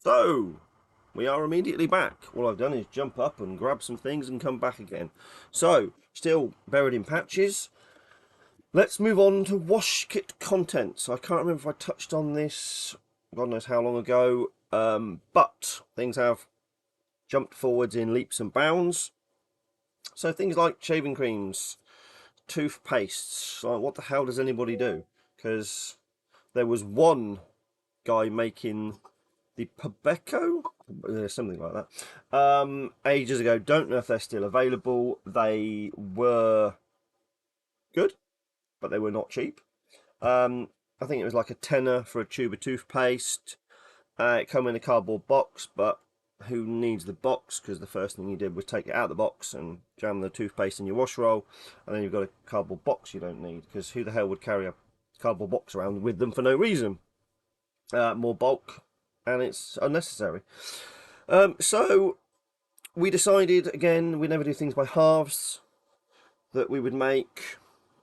So, we are immediately back. All I've done is jump up and grab some things and come back again. So, still buried in patches. Let's move on to wash kit contents. I can't remember if I touched on this, God knows how long ago, but things have jumped forwards in leaps and bounds. So things like shaving creams, toothpastes, like what the hell does anybody do? Because there was one guy making the Pubeco, something like that, ages ago. Don't know if they're still available. They were good, but they were not cheap. I think it was like a tenner for a tube of toothpaste. It came in a cardboard box, but who needs the box? Because the first thing you did was take it out of the box and jam the toothpaste in your wash roll, and then you've got a cardboard box you don't need. Because who the hell would carry a cardboard box around with them for no reason? More bulk, and it's unnecessary. So we decided, again, we never do things by halves, that we would make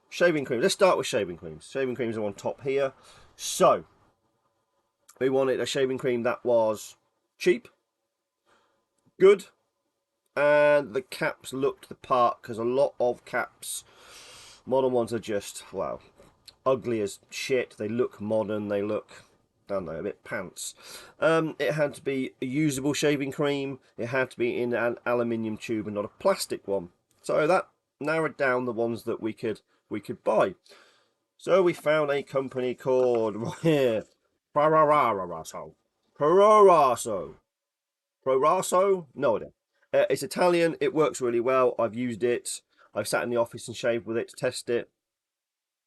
shaving cream. Let's start with shaving creams. Shaving creams are on top here. So we wanted a shaving cream that was cheap, good, and the caps looked the part, because a lot of caps, modern ones, are just, well, ugly as shit. They look modern, they look, I don't know, a bit pants. It had to be a usable shaving cream. It had to be in an aluminium tube and not a plastic one. So that narrowed down the ones that we could buy. So we found a company called here, Proraso. Proraso? No idea. It's Italian. It works really well. I've used it. I've sat in the office and shaved with it to test it.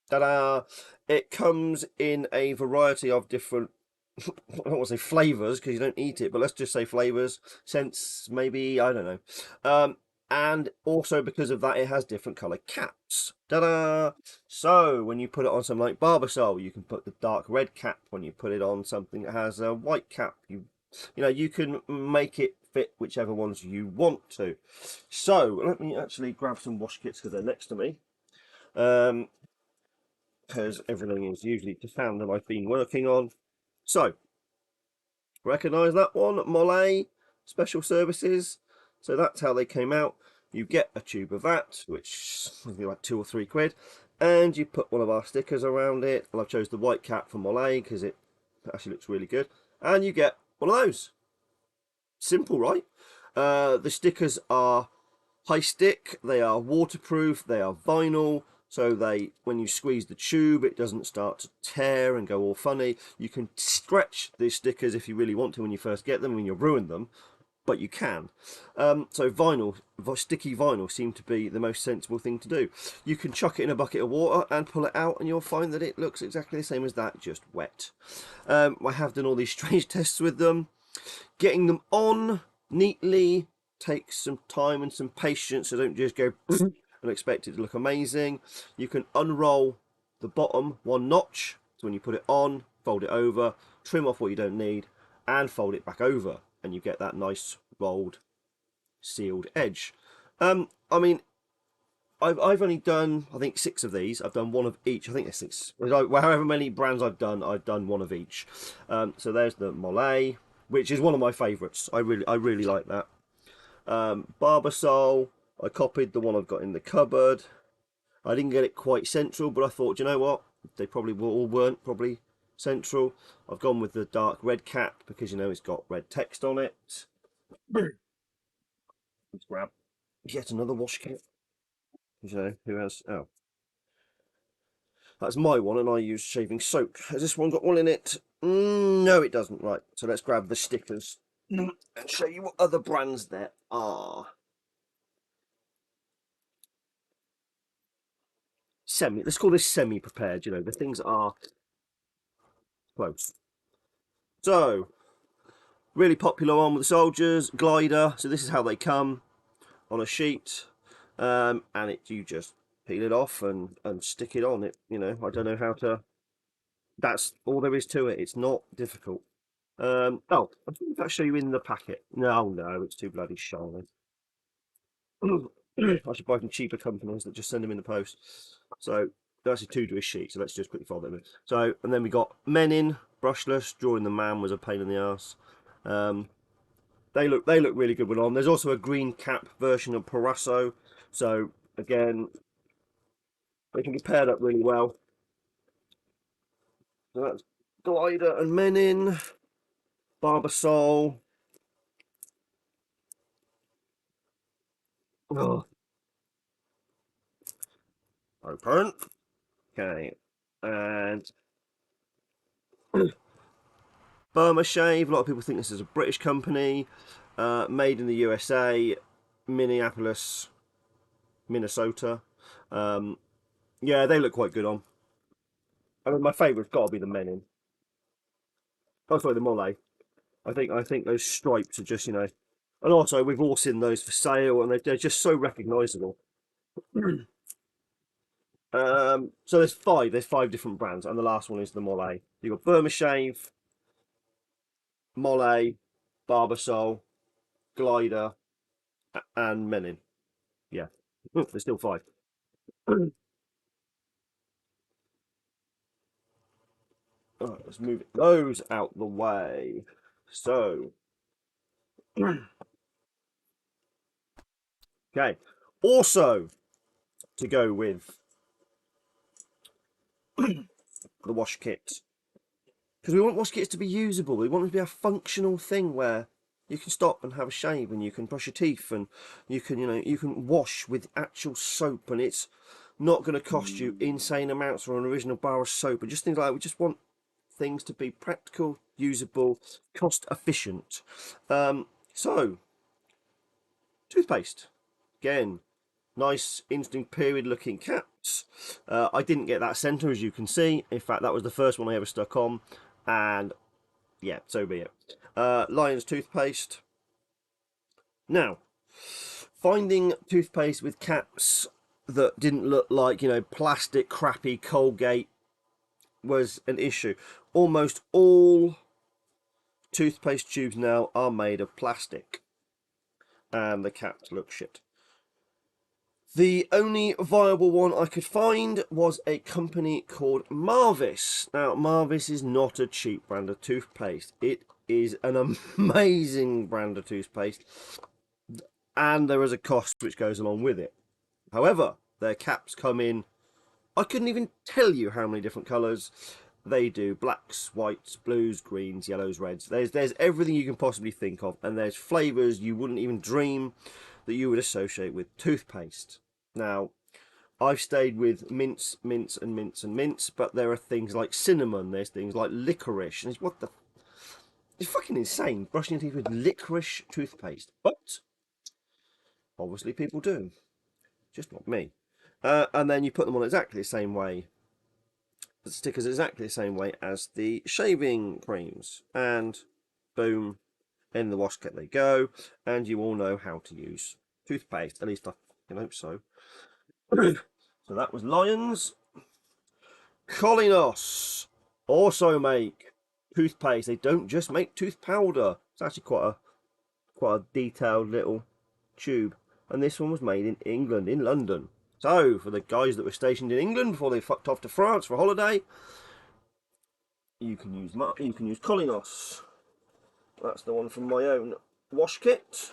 Ta-da! It comes in a variety of different, I don't want to say flavours because you don't eat it, but let's just say flavours, scents, maybe, I don't know. And also because of that, it has different coloured caps. Ta-da! So when you put it on something like Barbasol, you can put the dark red cap. When you put it on something that has a white cap, you know, you can make it fit whichever ones you want to. So let me actually grab some wash kits because they're next to me. Because everything is usually to hand that I've been working on. So, recognise that one? Mollet Special Services. So that's how they came out. You get a tube of that, which is like £2 or £3, and you put one of our stickers around it. And I've chose the white cap for Mollet because it actually looks really good. And you get one of those. Simple, right? The stickers are high stick, they are waterproof, they are vinyl, so they, when you squeeze the tube, it doesn't start to tear and go all funny. You can stretch these stickers if you really want to when you first get them, when you'll ruin them, but you can. So vinyl, sticky vinyl, seem to be the most sensible thing to do. You can chuck it in a bucket of water and pull it out, and you'll find that it looks exactly the same as that, just wet. I have done all these strange tests with them. Getting them on neatly takes some time and some patience, so don't just go and expect it to look amazing. You can unroll the bottom one notch, so when you put it on, fold it over, trim off what you don't need, and fold it back over, and you get that nice rolled sealed edge. I mean, I've only done, I think, 6 of these. I've done one of each. I think there's 6. However many brands I've done one of each. So there's the Mollet, which is one of my favourites. I really like that. Barbasol, I copied the one I've got in the cupboard. I didn't get it quite central, but I thought, you know what? They probably all weren't probably central. I've gone with the dark red cap because, you know, it's got red text on it. Let's grab yet another wash kit. You know, who has... Oh, that's my one, and I use shaving soap. Has this one got one in it? No, it doesn't. Right, so let's grab the stickers and show you what other brands there are. Let's call this semi-prepared, you know, the things are close. So, really popular one with the soldiers, glider. So this is how they come on a sheet, and you just peel it off and stick it on it. You know, I don't know how to. That's all there is to it. It's not difficult. Oh, I think I'll show you in the packet. No, it's too bloody shiny. I should buy from cheaper companies that just send them in the post. So that's a 2 to a sheet. So let's just quickly fold them in. So, and then we got men in brushless. Drawing the man was a pain in the ass. They look really good with on. There's also a green cap version of Parasso, so again they can be paired up really well. So that's Glider and Menin, Barbasol. Oh, open. Okay, and Burma Shave. A lot of people think this is a British company, made in the USA, Minneapolis, Minnesota. Um, yeah, they look quite good on. I mean, my favourite's got to be the Menin. Oh, sorry, the Mole. I think those stripes are just, and also we've all seen those for sale, and they're just so recognisable. So there's five different brands, and the last one is the Mole. You've got Burma Shave, Mole, Barbasol, Glider, and Menin. Yeah, there's still five. Alright, let's move those out the way. So, okay. Also, to go with the wash kit, because we want wash kits to be usable. We want them to be a functional thing where you can stop and have a shave, and you can brush your teeth, and you can wash with actual soap, and it's not going to cost you insane amounts for an original bar of soap, and just things like that. We just want things to be practical, usable, cost efficient. So, toothpaste. Again, nice instant period looking caps. I didn't get that centre, as you can see. In fact, that was the first one I ever stuck on, and yeah, so be it. Lion's toothpaste. Now, finding toothpaste with caps that didn't look like, plastic crappy Colgate was an issue. Almost all toothpaste tubes now are made of plastic, and the caps look shit. The only viable one I could find was a company called Marvis. Now, Marvis is not a cheap brand of toothpaste. It is an amazing brand of toothpaste, and there is a cost which goes along with it. However, their caps come in, I couldn't even tell you how many different colours. They do blacks, whites, blues, greens, yellows, reds. There's everything you can possibly think of, and there's flavours you wouldn't even dream that you would associate with toothpaste. Now, I've stayed with mints, mints, and mints, and mints, but there are things like cinnamon, there's things like licorice, and it's fucking insane brushing your teeth with licorice toothpaste. But obviously people do, just not me. And then you put them on exactly the same way, the stickers exactly the same way as the shaving creams, and boom, in the wash kit they go, and you all know how to use toothpaste. At least I can hope so. So that was Lions. Colinos also make toothpaste. They don't just make tooth powder. It's actually quite a detailed little tube. And this one was made in England, in London. So for the guys that were stationed in England before they fucked off to France for a holiday, you can use Colinos. That's the one from my own wash kit,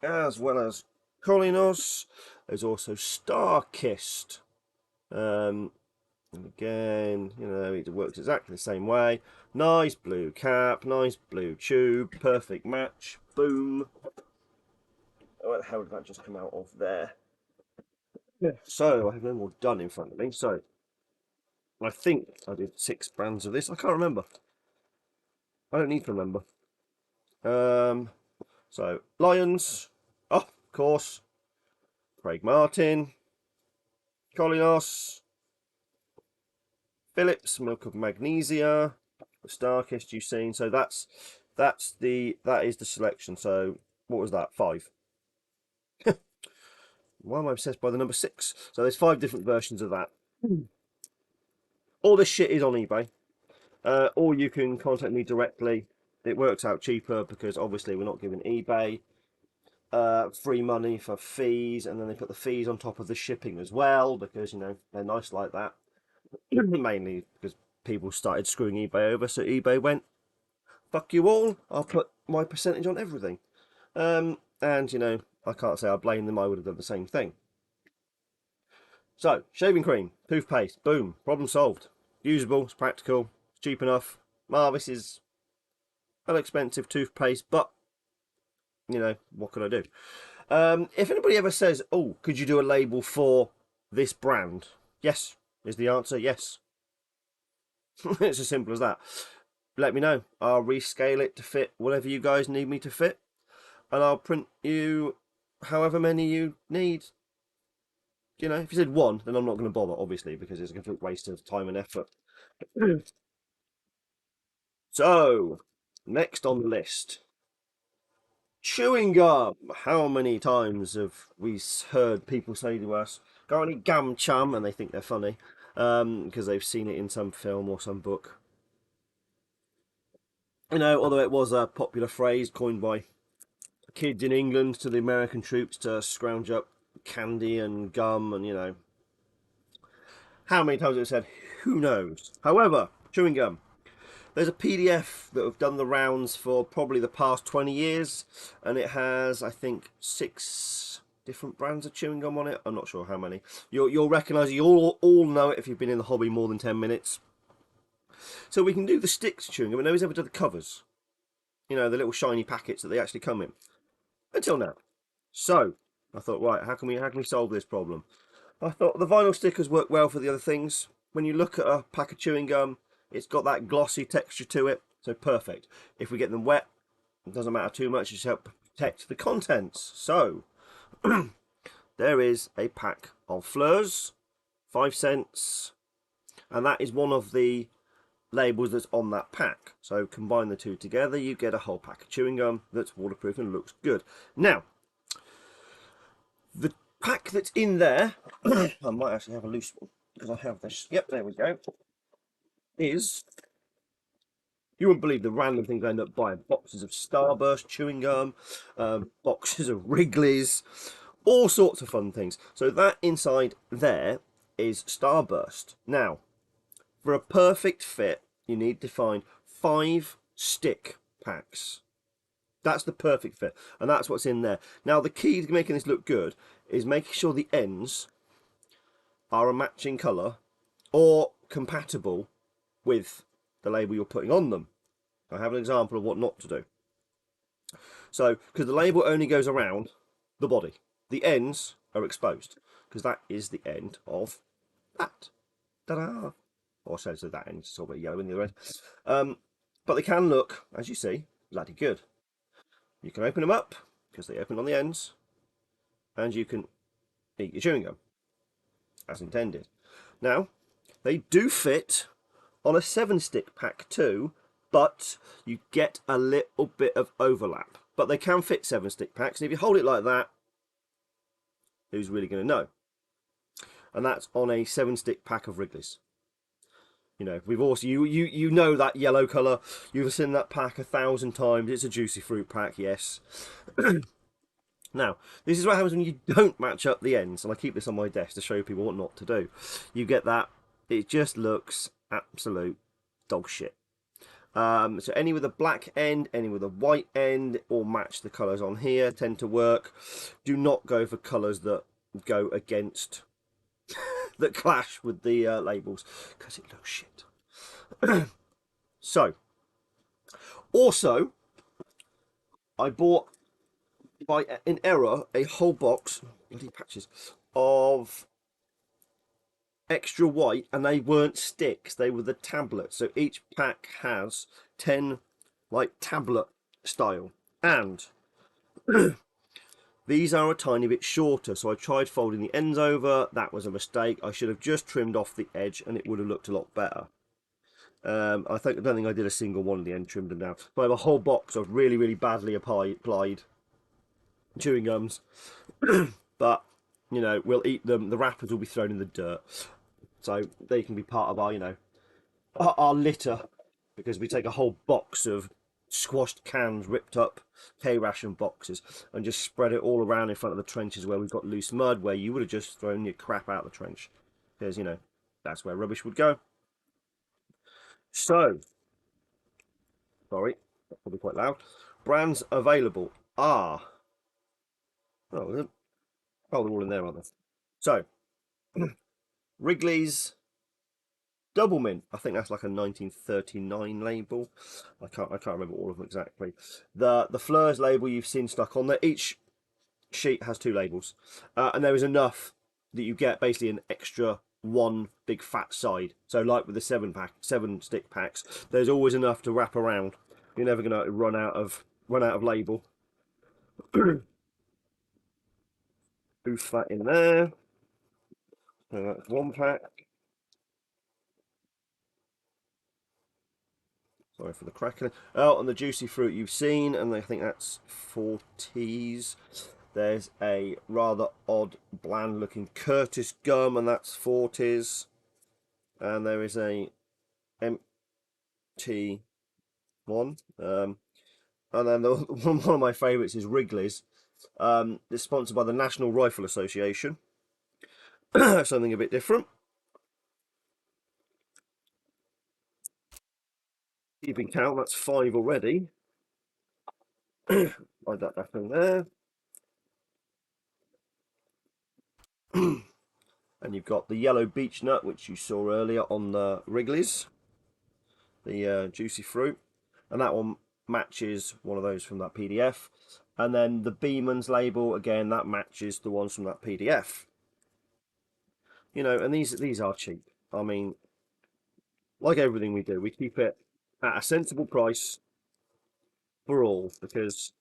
as well as Colinos. There's also Star Kissed. And again, it works exactly the same way. Nice blue cap, nice blue tube, perfect match. Boom. Where the hell did that just come out of there? Yeah. So I have no more done in front of me. So I think I did 6 brands of this. I can't remember. I don't need to remember. So Lions, oh, of course, Craig Martin, Colinos, Phillips, Milk of Magnesia, the Starkist you've seen. So that is the selection. So what was that? 5. Why am I obsessed by the number 6? So there's 5 different versions of that. All this shit is on eBay, or you can contact me directly. It works out cheaper because obviously we're not giving eBay free money for fees, and then they put the fees on top of the shipping as well because they're nice like that. Mainly because people started screwing eBay over, so eBay went, fuck you all, I'll put my percentage on everything. And you know, I can't say I blame them. I would have done the same thing. So, shaving cream, toothpaste, boom, problem solved. Usable, it's practical, it's cheap enough. This is an expensive toothpaste, but you know, what could I do? If anybody ever says, "Oh, could you do a label for this brand?" Yes, is the answer. Yes, it's as simple as that. Let me know. I'll rescale it to fit whatever you guys need me to fit, and I'll print you however many you need. You know, if you said one, then I'm not going to bother, obviously, because it's a complete waste of time and effort. So, next on the list, chewing gum. How many times have we heard people say to us, "Got any gum, chum?" And they think they're funny because they've seen it in some film or some book. You know, although it was a popular phrase coined by kids in England to the American troops to scrounge up candy and gum, and you know, how many times it was said, who knows? However, chewing gum. There's a PDF that have done the rounds for probably the past 20 years, and it has, I think, 6 different brands of chewing gum on it. I'm not sure how many. You'll recognise it. You'll all know it if you've been in the hobby more than 10 minutes. So we can do the sticks chewing gum, and nobody's ever done the covers. You know, the little shiny packets that they actually come in. Until now. So, I thought, right, how can we solve this problem? I thought the vinyl stickers work well for the other things. When you look at a pack of chewing gum, it's got that glossy texture to it, so perfect. If we get them wet, it doesn't matter too much, just help protect the contents. So, there is a pack of Fleurs, 5 cents, and that is one of the labels that's on that pack. So combine the two together, you get a whole pack of chewing gum that's waterproof and looks good. Now, the pack that's in there, I might actually have a loose one because I have this. Yep, there we go. Is, you wouldn't believe the random things I end up buying: boxes of Starburst chewing gum, boxes of Wrigley's, all sorts of fun things. So that inside there is Starburst. Now, for a perfect fit, you need to find 5 stick packs. That's the perfect fit, and that's what's in there. Now, the key to making this look good is making sure the ends are a matching colour or compatible with the label you're putting on them. I have an example of what not to do. So, because the label only goes around the body, the ends are exposed, because that is the end of that. Ta-da! Or so that end, it's all a bit yellow in the other end. But they can look, as you see, bloody good. You can open them up, because they open on the ends, and you can eat your chewing gum, as intended. Now, they do fit on a 7-stick pack too, but you get a little bit of overlap. But they can fit 7-stick packs, and if you hold it like that, who's really going to know? And that's on a 7-stick pack of Wrigley's. You know, we've also you know that yellow colour. You've seen that pack 1,000 times. It's a juicy fruit pack, yes. Now, this is what happens when you don't match up the ends, and I keep this on my desk to show people what not to do. You get that, it just looks absolute dog shit. So any with a black end, any with a white end, or match the colours on here tend to work. Do not go for colours that go against, that clash with the labels, because it looks shit. So, also, I bought, by in error, a whole box, bloody patches, of extra white, and they weren't sticks, they were the tablets. So each pack has 10 like tablet style, and these are a tiny bit shorter, so I tried folding the ends over. That was a mistake. I should have just trimmed off the edge and it would have looked a lot better. I don't think I did a single one in the end, trimmed them down. But I have a whole box of really badly applied chewing gums. But you know, we'll eat them. The wrappers will be thrown in the dirt, so they can be part of our, you know, our litter, because we take a whole box of squashed cans, ripped up K-ration boxes, and just spread it all around in front of the trenches where we've got loose mud, where you would have just thrown your crap out the trench, because you know that's where rubbish would go. So, sorry, that's probably quite loud. brands available are... Oh, they're all in there, aren't they? So, Wrigley's Double Mint. I think that's like a 1939 label. I can't remember all of them exactly. The Fleurs label you've seen stuck on there. Each sheet has 2 labels, and there is enough that you get basically an extra one big fat side. So like with the 7-stick packs, there's always enough to wrap around. You're never going to run out of label. Boost that in there. So that's 1 pack. Sorry for the crackling. Oh, and the juicy fruit you've seen, and I think that's 40s. There's a rather odd, bland-looking Curtis gum, and that's 40s. And there is a empty one. And then one of my favourites is Wrigley's. It's sponsored by the National Rifle Association. Something a bit different. Keeping count, that's 5 already. Like that back in there. And you've got the yellow beech nut, which you saw earlier on the Wrigley's, the juicy fruit, and that one matches one of those from that PDF. And then the Beeman's label, again, that matches the ones from that PDF. You know, and these are cheap. I mean, like everything we do, we keep it at a sensible price for all, because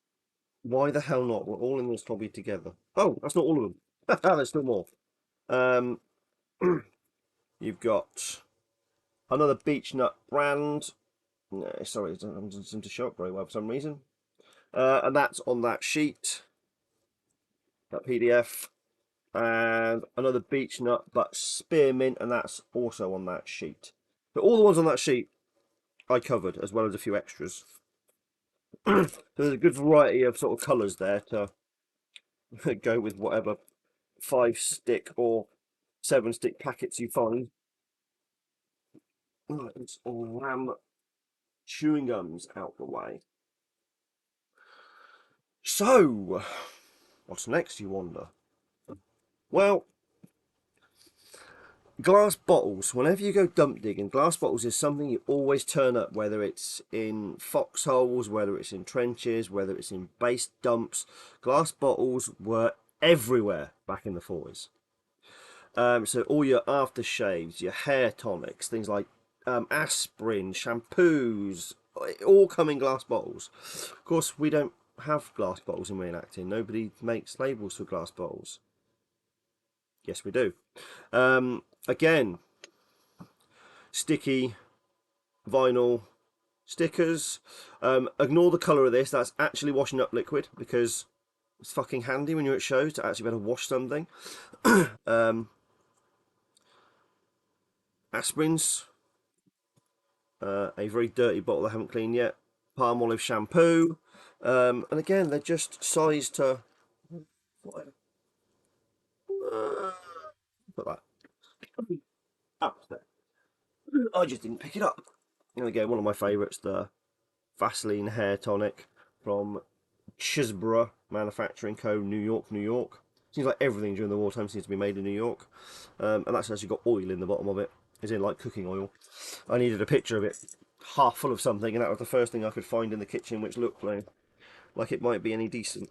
why the hell not? We're all in this hobby together. Oh, that's not all of them. There's still more. Um, you've got another beech nut brand. No, sorry, it doesn't seem to show up very well for some reason. And that's on that sheet, that PDF. And another beech nut, but spearmint, and that's also on that sheet. So all the ones on that sheet I covered, as well as a few extras. So there's a good variety of sort of colours there to go with whatever 5-stick or 7-stick packets you find. Right, let's ram chewing gums out the way. So, what's next, you wonder? Well, glass bottles. Whenever you go dump digging, glass bottles is something you always turn up, whether it's in foxholes, whether it's in trenches, whether it's in base dumps. Glass bottles were everywhere back in the 40s. So all your aftershaves, your hair tonics, things like aspirin, shampoos, all come in glass bottles. Of course, we don't have glass bottles in reenacting. Nobody makes labels for glass bottles. Yes, we do. Again, sticky vinyl stickers. Ignore the colour of this. That's actually washing up liquid, because it's fucking handy when you're at shows to actually be able to wash something. Aspirins. A very dirty bottle I haven't cleaned yet. Palm olive shampoo. And again, they're just sized to... put that. Oh, there. I just didn't pick it up. And again, one of my favourites, the Vaseline hair tonic from Chisborough Manufacturing Co. New York, New York. Seems like everything during the wartime seems to be made in New York. And that's actually got oil in the bottom of it. It's in like cooking oil. I needed a picture of it half full of something, and that was the first thing I could find in the kitchen, which looked like it might be any decent.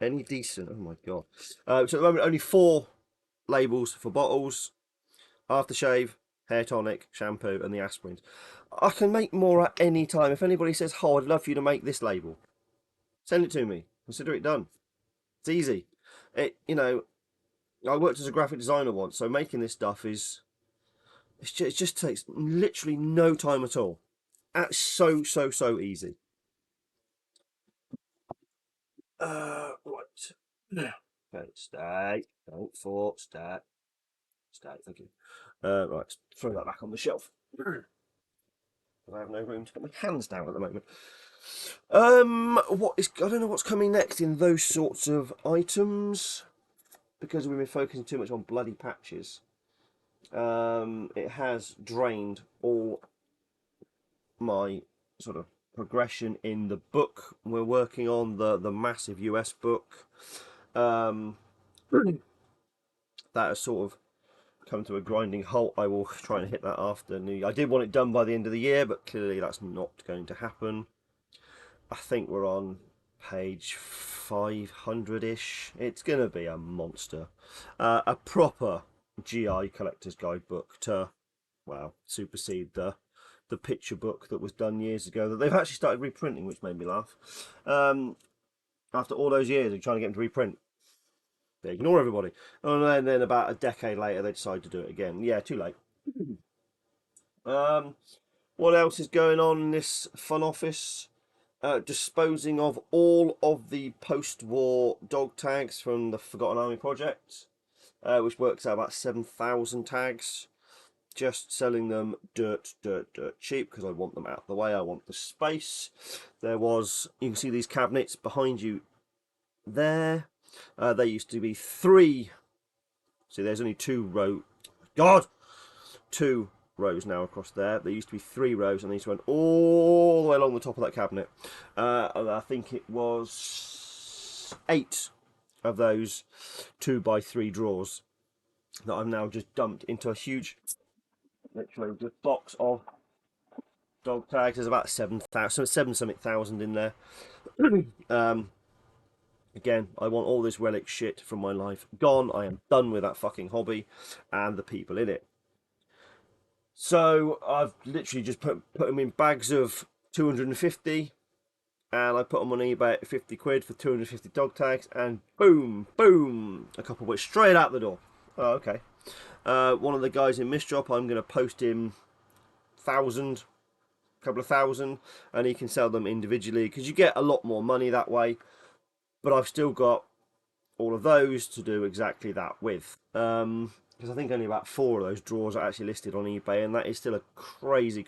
Any decent? Oh my god. So at the moment, only 4 labels for bottles: aftershave, hair tonic, shampoo, and the aspirins. I can make more at any time. If anybody says, "Oh, I'd love for you to make this label," send it to me. Consider it done. It's easy. I worked as a graphic designer once, so making this stuff it just takes literally no time at all. That's so easy. Right. Okay, stay. Don't fall. Stay. Stay. Thank you. Right, throw that back on the shelf. I have no room to put my hands down at the moment. I don't know what's coming next in those sorts of items, because we've been focusing too much on bloody patches. It has drained all my sort of progression in the book we're working on, the massive US book. That has sort of come to a grinding halt. I will try and hit that after New Year. I did want it done by the end of the year, but clearly that's not going to happen. I think we're on page 500-ish. It's going to be a monster. A proper GI collector's guidebook to, well, supersede the picture book that was done years ago that they've actually started reprinting, which made me laugh. After all those years of trying to get them to reprint, they ignore everybody. And then about a decade later, they decide to do it again. Yeah, too late. What else is going on in this fun office? Disposing of all of the post-war dog tags from the Forgotten Army project, which works out about 7,000 tags. Just selling them dirt cheap because I want them out of the way. I want the space. There was, you can see these cabinets behind you there. There used to be 3. See, there's only 2 rows. God! 2 rows now across there. There used to be 3 rows, and these went all the way along the top of that cabinet. And I think it was 8 of those 2x3 drawers that I've now just dumped into a huge, literally, just box of dog tags. There's about 7,000 something in there. Again, I want all this relic shit from my life gone. I am done with that fucking hobby and the people in it. So I've literally just put them in bags of 250, and I put them on eBay at 50 quid for 250 dog tags, and boom, boom, a couple went straight out the door. Oh, okay. One of the guys in Mistrop, I'm going to post him a couple of thousand, and he can sell them individually because you get a lot more money that way. But I've still got all of those to do exactly that with. Because I think only about 4 of those drawers are actually listed on eBay, and that is still a crazy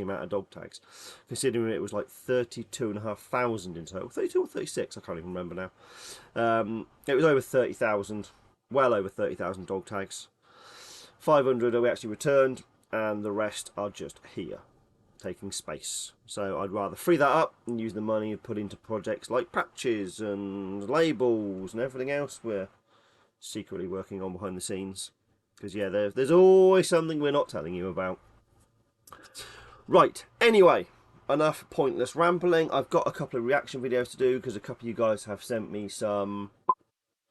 amount of dog tags, considering it was like 32,500 in total. 32 or 36, I can't even remember now. It was over 30,000, well over 30,000 dog tags. 500 are we actually returned, and the rest are just here, taking space. So I'd rather free that up and use the money and put into projects like patches and labels and everything else we're secretly working on behind the scenes. Because yeah, there's always something we're not telling you about. Right, anyway, enough pointless rambling. I've got a couple of reaction videos to do because a couple of you guys have sent me some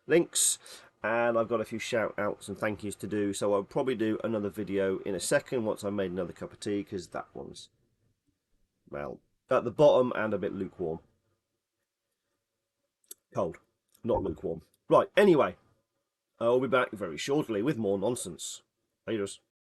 links, and I've got a few shout outs and thank yous to do, so I'll probably do another video in a second once I've made another cup of tea, because that one's, well, at the bottom and a bit lukewarm. Cold, not lukewarm. Right, anyway, I'll be back very shortly with more nonsense. Laters.